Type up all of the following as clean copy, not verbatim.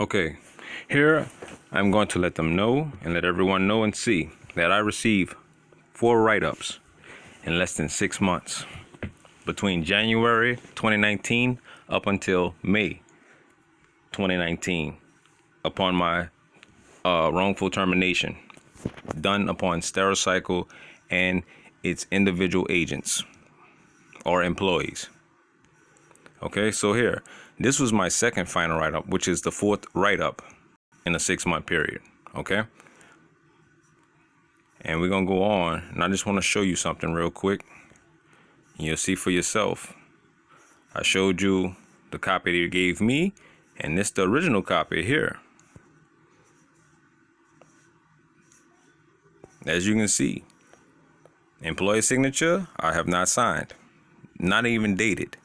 Okay, here I'm going to let them know and let everyone know and see that I received 4 write-ups in less than 6 months between January 2019 up until May 2019 upon my wrongful termination done upon Stericycle and its individual agents or employees. Okay, so here, this was my second final write-up, which is the 4th write-up in a 6-month period. Okay, and we're gonna go on, and I just want to show you something real quick. You'll see for yourself. I showed you the copy that you gave me, and this the original copy here. As you can see, employee signature, I have not signed, not even dated.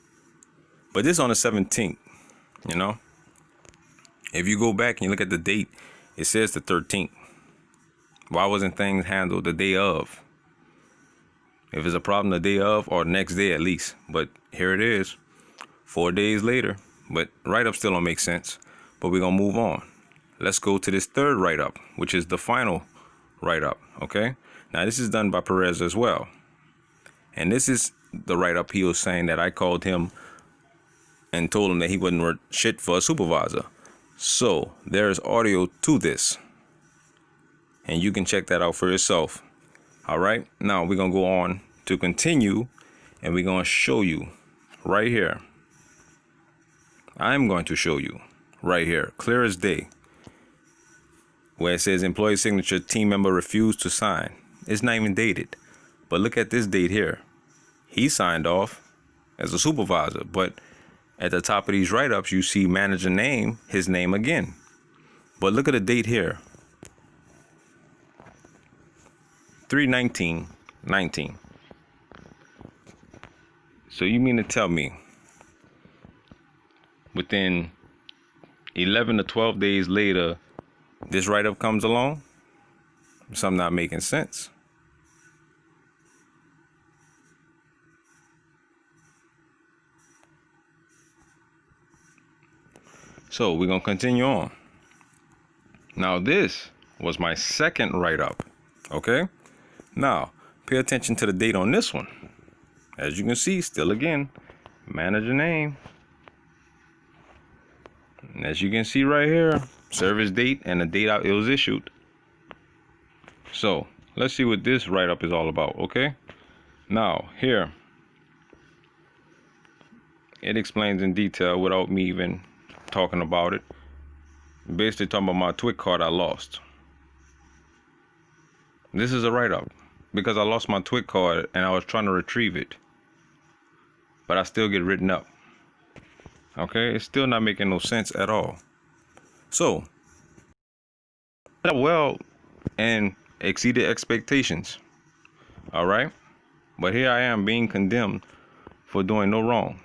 But this on the 17th, you know. If you go back and you look at the date, it says the 13th. Why wasn't things handled the day of? If it's a problem the day of or next day at least. But here it is, 4 days later. But write-up still don't make sense. But we're going to move on. Let's go to this 3rd write-up, which is the final write-up, okay? Now, this is done by Perez as well. And this is the write-up he was saying that I called him and told him that he wasn't worth shit for a supervisor. So there's audio to this, and you can check that out for yourself. All right, now we're gonna go on to continue, and we're gonna show you right here. I'm going to show you right here, clear as day, where it says employee signature, team member refused to sign. It's not even dated, but look at this date here. He signed off as a supervisor, but at the top of these write-ups, you see manager name, his name again. But look at the date here. 3/19/19. So you mean to tell me within 11 to 12 days later, this write-up comes along? Something not making sense. So we're going to continue on. Now, this was my 2nd write-up, okay? Now, pay attention to the date on this one. As you can see, still again, manager name. And as you can see right here, service date and the date it was issued. So, let's see what this write-up is all about, okay? Now, here, it explains in detail without me even talking about it. Basically talking about my TWIC card I lost. This is a write-up because I lost my TWIC card and I was trying to retrieve it, but I still get written up. Okay, it's still not making no sense at all. So, well, and exceeded expectations. All right, but here I am being condemned for doing no wrong.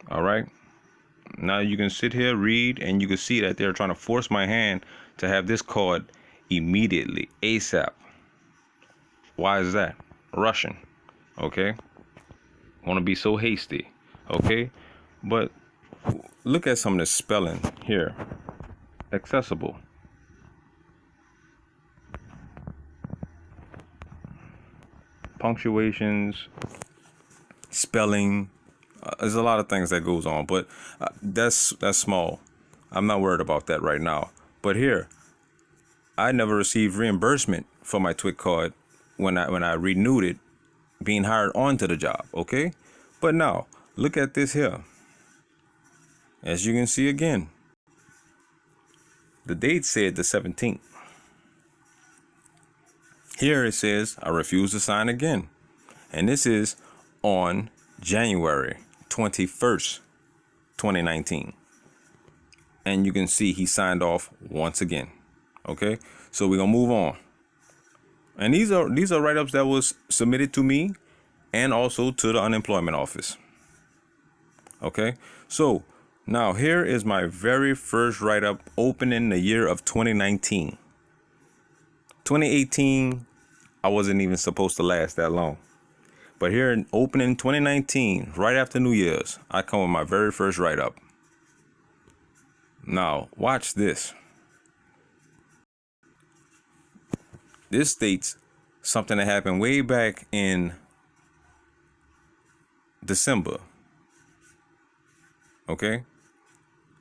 All right. Now you can sit here, read, and you can see that they're trying to force my hand to have this card immediately, ASAP. Why is that? Russian, okay? Want to be so hasty, okay? But look at some of the spelling here. Accessible. Punctuations, spelling. There's a lot of things that goes on, but that's small. I'm not worried about that right now. But here, I never received reimbursement for my TWIC card when I renewed it, being hired onto the job. Okay, but now look at this here. As you can see again, the date said the 17th. Here it says I refuse to sign again, and this is on January 21st, 2019. And you can see he signed off once again. Okay, so we're gonna move on. And these are write-ups that was submitted to me and also to the unemployment office. Okay, so now here is my very first write-up opening the year of 2019. 2018, I wasn't even supposed to last that long. But here in opening 2019, right after New Year's, I come with my very first write-up. Now, watch this. This states something that happened way back in December. Okay?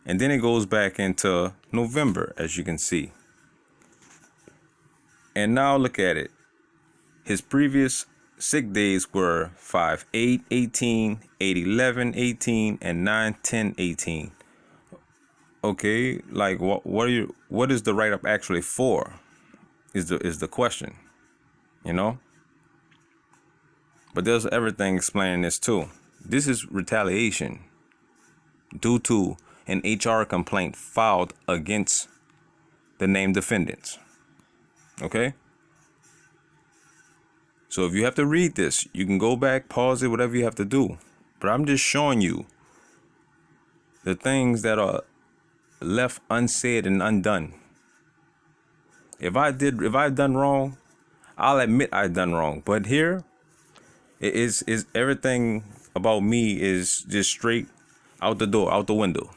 And then it goes back into November, as you can see. And now look at it. His previous sick days were 5/8/18, 8/11/18, and 9/10/18. Okay, like what is the write-up actually for? Is the question, you know? But there's everything explaining this too. This is retaliation due to an HR complaint filed against the named defendants. Okay? So if you have to read this, you can go back, pause it, whatever you have to do. But I'm just showing you the things that are left unsaid and undone. If I've done wrong, I'll admit I've done wrong. But here, it is everything about me is just straight out the door, out the window.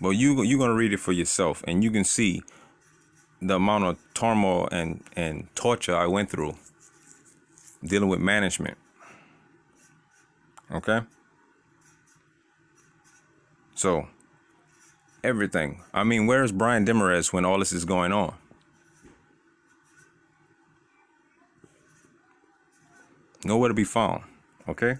But you're gonna read it for yourself, and you can see the amount of turmoil and torture I went through dealing with management. Okay? So, everything. I mean, where's Brian Demarest when all this is going on? Nowhere to be found. Okay?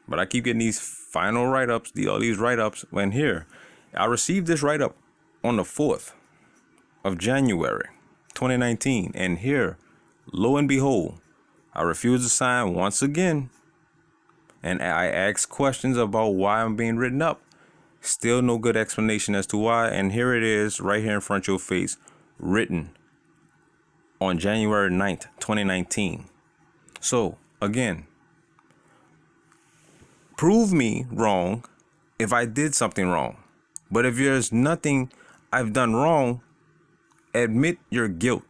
But I keep getting these final write-ups, all these write-ups. When here, I received this write-up on the 4th of January, 2019. And here, lo and behold, I refuse to sign once again. And I ask questions about why I'm being written up. Still no good explanation as to why. And here it is, right here in front of your face, written on January 9th, 2019. So, again, prove me wrong if I did something wrong. But if there's nothing I've done wrong, admit your guilt.